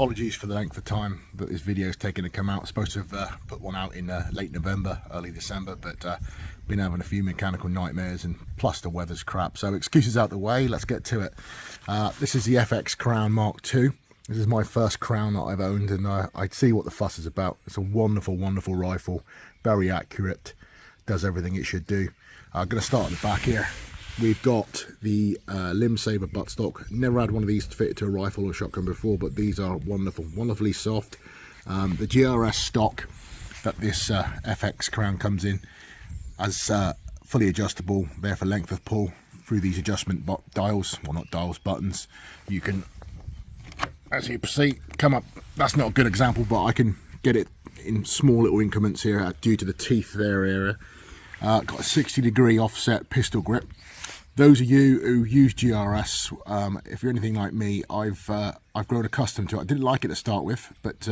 Apologies for the length of time that this video is taking to come out. I'm supposed to have put one out in late November, early December, but been having a few mechanical nightmares, and plus the weather's crap. So excuses out the way, let's get to it. This is the FX Crown Mark II. This is my first Crown that I've owned, and I'd see what the fuss is about. It's a wonderful, wonderful rifle, very accurate, does everything it should do. I'm going to start at the back here. We've got the Limb Saver buttstock. Never had one of these fitted to a rifle or shotgun before, but these are wonderful, wonderfully soft. The GRS stock that this FX Crown comes in as fully adjustable, there for length of pull through these adjustment dials, well not dials, buttons. You can, as you see, come up, that's not a good example, but I can get it in small little increments here due to the teeth there area. Got a 60-degree offset pistol grip. Those of you who use GRS, if you're anything like me, I've grown accustomed to it. I didn't like it to start with, but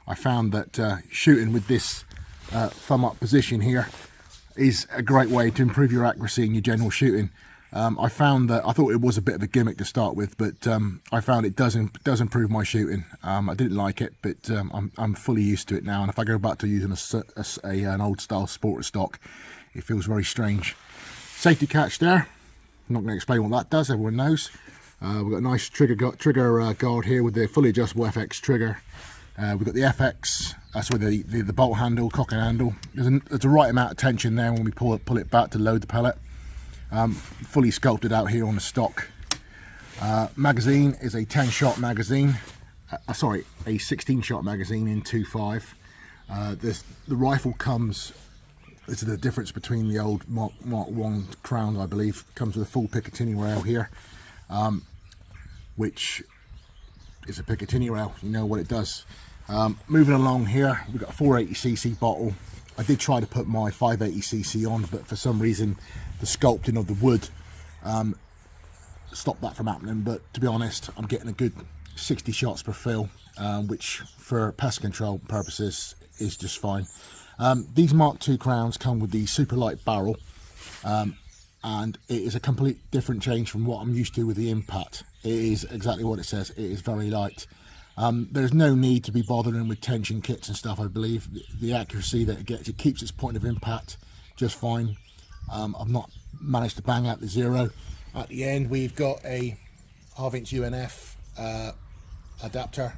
I found that shooting with this thumb up position here is a great way to improve your accuracy in your general shooting. I found that I thought it was a bit of a gimmick to start with, but I found it does improve my shooting. I didn't like it, but I'm fully used to it now. And if I go back to using an old style sporter stock, it feels very strange. Safety catch there. I'm not going to explain what that does, everyone knows. We've got a nice trigger guard here with the fully adjustable FX trigger. We've got the FX, sorry, the bolt handle, cock and handle. There's a right amount of tension there when we pull it back to load the pellet. Fully sculpted out here on the stock. Magazine is a 10-shot magazine. Sorry, a 16-shot magazine in 2.5. The rifle comes. This is the difference between the old Mark I Crown, I believe. Comes with a full Picatinny rail here, which is a Picatinny rail. You know what it does. Moving along here, we've got a 480cc bottle. I did try to put my 580cc on, but for some reason the sculpting of the wood stopped that from happening. But to be honest, I'm getting a good 60 shots per fill, which for pest control purposes is just fine. These Mark II Crowns come with the super light barrel, and it is a complete different change from what I'm used to with the Impact. It is exactly what it says. It is very light. There's no need to be bothering with tension kits and stuff. I believe the accuracy that it gets, it keeps its point of impact just fine. I've not managed to bang out the zero. At the end we've got a 1/2-inch UNF adapter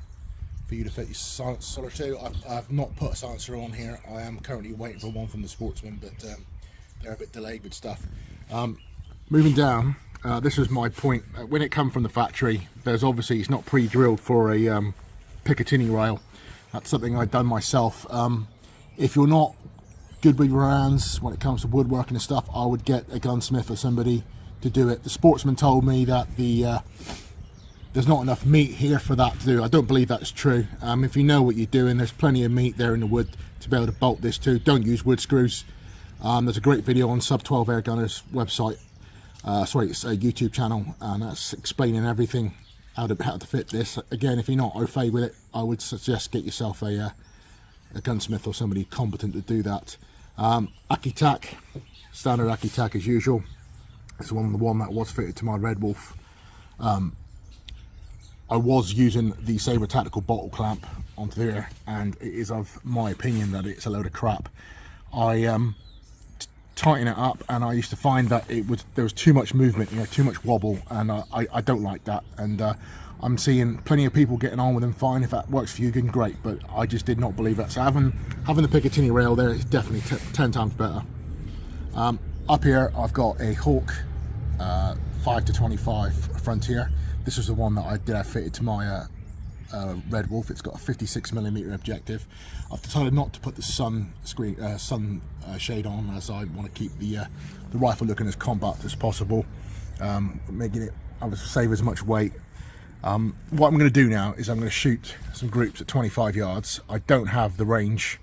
for you to fit your silencer to. I've not put a silencer on here. I am currently waiting for one from the Sportsman, but they're a bit delayed with stuff. Moving down, this was my point. When it comes from the factory, there's obviously, it's not pre-drilled for a Picatinny rail. That's something I've done myself. If you're not good with your hands when it comes to woodworking and stuff, I would get a gunsmith or somebody to do it. The Sportsman told me that there's not enough meat here for that to do. I don't believe that's true. If you know what you're doing, there's plenty of meat there in the wood to be able to bolt this to. Don't use wood screws. There's a great video on Sub 12 Air Gunner's website, sorry, it's a YouTube channel, and that's explaining everything, how to fit this. Again, if you're not au fait with it, I would suggest get yourself a gunsmith or somebody competent to do that. Akitac, standard Akitac as usual. It's the one that was fitted to my Red Wolf. I was using the Sabre Tactical bottle clamp onto there, and it is of my opinion that it's a load of crap. I tighten it up, and I used to find that there was too much movement, you know, too much wobble, and I don't like that. And I'm seeing plenty of people getting on with them fine. If that works for you, then great, but I just did not believe that. So having the Picatinny rail there is definitely 10 times better. Up here I've got a Hawk 5-25 Frontier. This is the one that I did have fitted to my Red Wolf. It's got a 56mm objective. I've decided not to put the sun shade on, as I want to keep the rifle looking as compact as possible, making it, I would save as much weight. What I'm going to do now is I'm going to shoot some groups at 25 yards. I don't have the range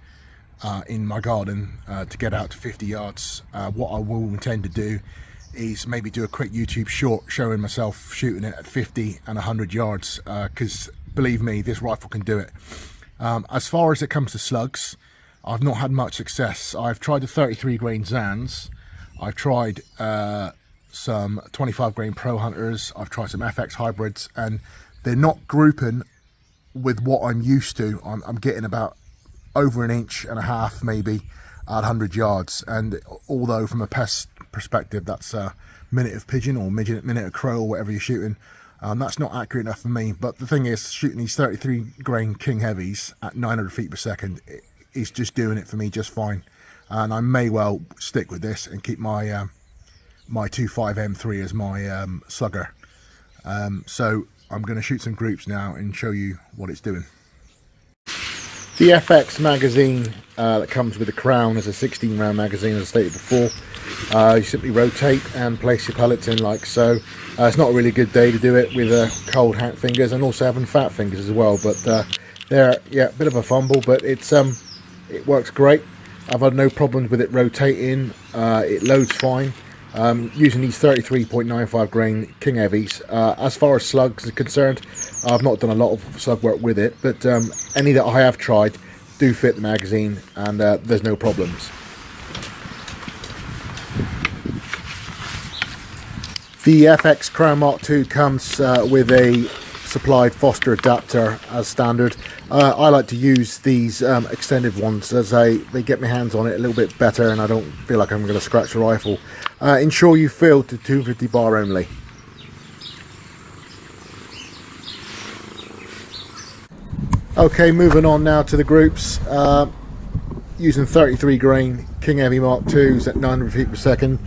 in my garden to get out to 50 yards. What I will intend to do is maybe do a quick YouTube short showing myself shooting it at 50 and 100 yards, because believe me, this rifle can do it. As far as it comes to slugs, I've not had much success. I've tried the 33 grain Zans, I've tried some 25 grain Pro Hunters, I've tried some FX hybrids, and they're not grouping with what I'm used to, I'm getting about over 1.5 inches maybe at 100 yards. And although from a pest perspective that's a minute of pigeon or minute of crow or whatever you're shooting, that's not accurate enough for me. But the thing is, shooting these 33 grain king heavies at 900 feet per second is just doing it for me just fine. And I may well stick with this and keep my my 2.5 M3 as my slugger. So I'm going to shoot some groups now and show you what it's doing. The FX magazine that comes with the crown is a 16 round magazine, as I stated before. You simply rotate and place your pellets in like so. It's not a really good day to do it with cold hat fingers and also having fat fingers as well, but they're, yeah, a bit of a fumble, but it works great. I've had no problems with it rotating. It loads fine. Using these 33.95 grain king heavies. As far as slugs are concerned, I've not done a lot of slug work with it, but any that I have tried do fit the magazine, and there's no problems. The FX Crown Mark II comes with a supplied Foster adapter as standard. I like to use these extended ones as they get my hands on it a little bit better, and I don't feel like I'm going to scratch the rifle. Ensure you fill to 250 bar only. Okay, moving on now to the groups. Using 33 grain King Heavy Mark IIs at 900 feet per second.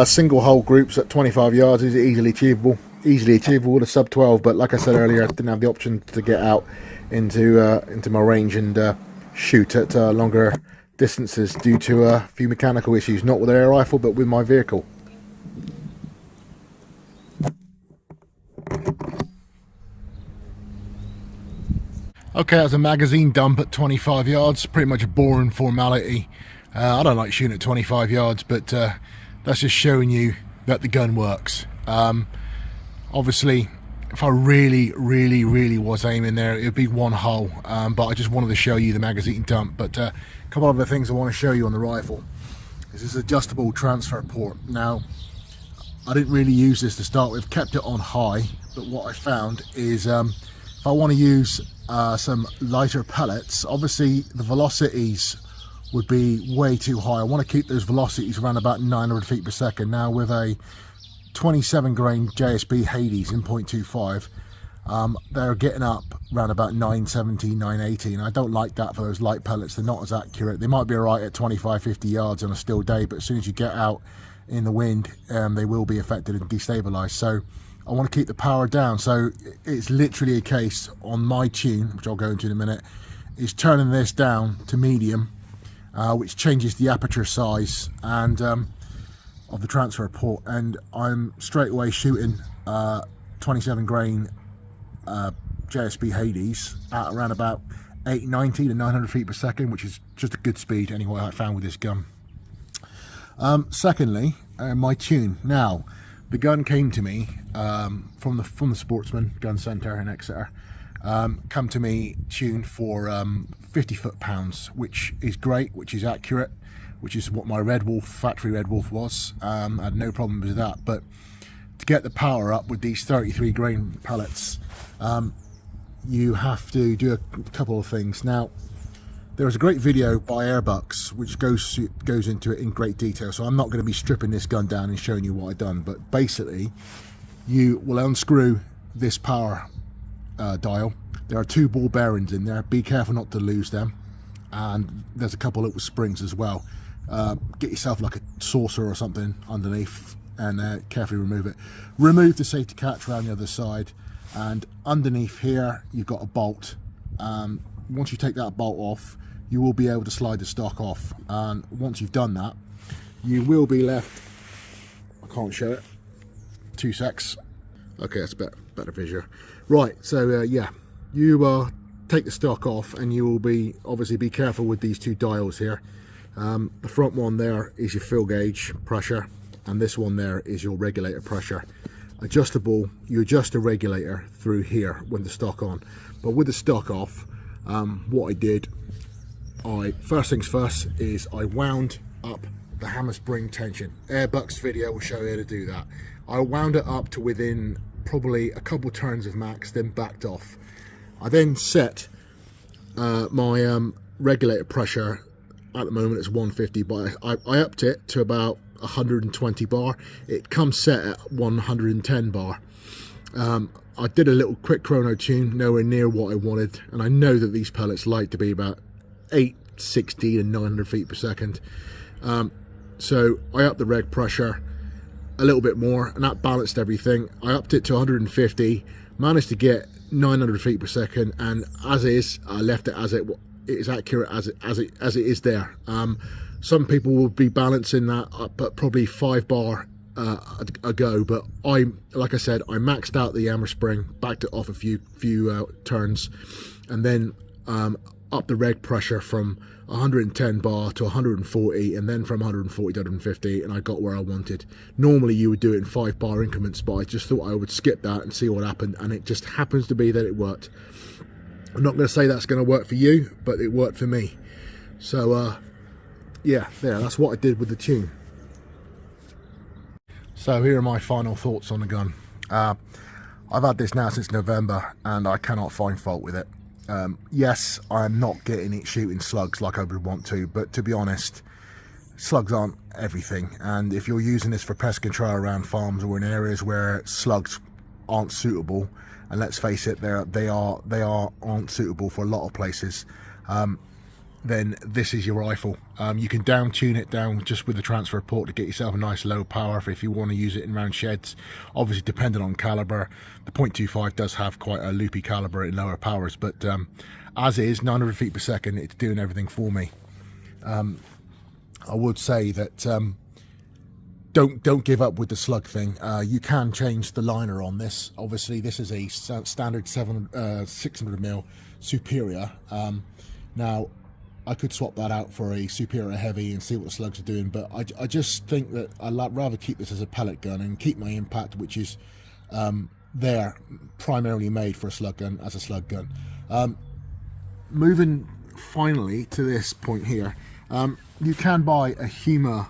Single hole groups at 25 yards is easily achievable. Easily achievable with a sub 12, but like I said earlier, I didn't have the option to get out into my range and shoot at longer distances due to a few mechanical issues, not with an air rifle but with my vehicle. Okay, that's a magazine dump at 25 yards, pretty much a boring formality. I don't like shooting at 25 yards, but that's just showing you that the gun works. Obviously, if I really was aiming there, it would be one hole, but I just wanted to show you the magazine dump. But a couple of other things I want to show you on the rifle is this adjustable transfer port. Now, I didn't really use this to start with, kept it on high, but what I found is if I want to use some lighter pellets, obviously the velocities would be way too high. I want to keep those velocities around about 900 feet per second. Now with a 27 grain JSB Hades in 0.25, they're getting up around about 970, 980, and I don't like that for those light pellets. They're not as accurate. They might be alright at 25, 50 yards on a still day, but as soon as you get out in the wind, they will be affected and destabilized. So I want to keep the power down. So it's literally a case on my tune, which I'll go into in a minute, is turning this down to medium, which changes the aperture size and of the transfer port, and I'm straight away shooting 27 grain JSB Hades at around about 890 to 900 feet per second, which is just a good speed anyway I found with this gun. Secondly, my tune. Now, the gun came to me from the Sportsman Gun Centre in Exeter. Come to me tuned for 50 foot-pounds, which is great, which is accurate, which is what my Red Wolf, factory Red Wolf was. I had no problem with that, but to get the power up with these 33 grain pellets, you have to do a couple of things. Now, there was a great video by Airbucks which goes into it in great detail, so I'm not going to be stripping this gun down and showing you what I've done, but basically you will unscrew this power dial. There are 2 ball bearings in there. Be careful not to lose them, and there's a couple little springs as well. Get yourself like a saucer or something underneath and carefully remove it. Remove the safety catch around the other side, and underneath here you've got a bolt. Once you take that bolt off, you will be able to slide the stock off, and once you've done that, you will be left, I can't show it, 2 secs. Okay, that's better visual. Right, so yeah, you take the stock off, and you will be obviously be careful with these 2 dials here. The front one there is your fill gauge pressure, and this one there is your regulator pressure. Adjustable, you adjust the regulator through here with the stock on, but with the stock off, what I did, first things first is I wound up the hammer spring tension. Airbucks video will show you how to do that. I wound it up to within probably a couple turns of max, then backed off. I then set my regulator pressure. At the moment it's 150, but I upped it to about 120 bar. It comes set at 110 bar. I did a little quick chrono tune, nowhere near what I wanted, and I know that these pellets like to be about 860 to 900 feet per second. So I upped the reg pressure a little bit more, and that balanced everything. I upped it to 150, managed to get 900 feet per second, and as is, I left it as it is, accurate as it is there. Some people will be balancing that up, but probably 5 bar ago, but like I said, I maxed out the hammer spring, backed it off a few turns, and then up the reg pressure from 110 bar to 140, and then from 140 to 150, and I got where I wanted. Normally you would do it in 5 bar increments, but I just thought I would skip that and see what happened, and it just happens to be that it worked. I'm not going to say that's going to work for you, but it worked for me. So yeah, that's what I did with the tune. So here are my final thoughts on the gun. I've had this now since November, and I cannot find fault with it. Yes, I'm not getting it shooting slugs like I would want to, but to be honest, slugs aren't everything, and if you're using this for pest control around farms or in areas where slugs aren't suitable, and let's face it, they aren't suitable for a lot of places, then this is your rifle. You can down tune it down just with the transfer port to get yourself a nice low power if you want to use it in round sheds. Obviously depending on caliber, the .25 does have quite a loopy caliber in lower powers, but as is, 900 feet per second, it's doing everything for me. I would say that don't give up with the slug thing. You can change the liner on this. Obviously this is a standard 600mm Superior. Now I could swap that out for a Superior Heavy and see what the slugs are doing, but I just think that I'd rather keep this as a pellet gun and keep my impact, which is there primarily made for a slug gun, as a slug gun. Moving finally to this point here, you can buy a Huma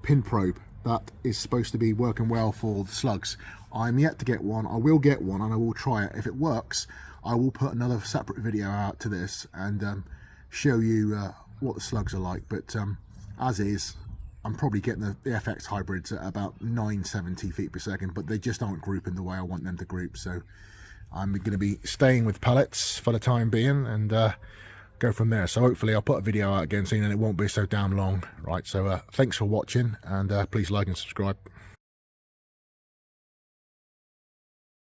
pin probe that is supposed to be working well for the slugs. I'm yet to get one. I will get one and I will try it. If it works, I will put another separate video out to this and show you what the slugs are like. But as is, I'm probably getting the FX hybrids at about 970 feet per second, but they just aren't grouping the way I want them to group. So I'm going to be staying with pellets for the time being and go from there. So hopefully I'll put a video out again soon and it won't be so damn long. Right, so thanks for watching, and please like and subscribe.